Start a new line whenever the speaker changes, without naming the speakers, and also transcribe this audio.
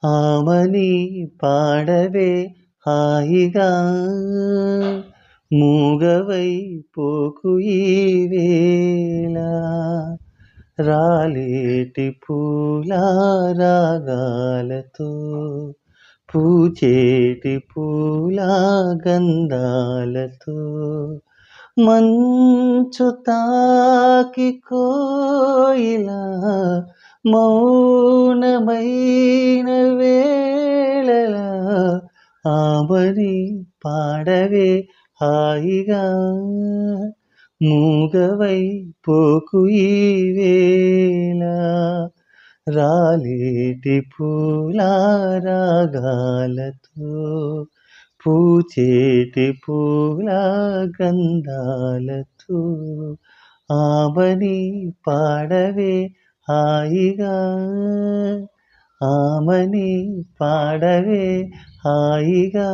ఆమని పాడవే హాయిగా మూగవై పోకు ఈ వేళ రాలేటి పూల రాగాలతో పూచేటి పూల గంధాలతో మంచు తాకి కోయిలా మౌనమైన వేళలా ఆమని పాడవే హాయిగా మూగవై పోకు ఈ వేళ రాలేటి పూల రాగాలతో పూచేటి పూల గంధాలతో ఆమని పాడవే హాయిగా ఆమని పాడవే హాయిగా.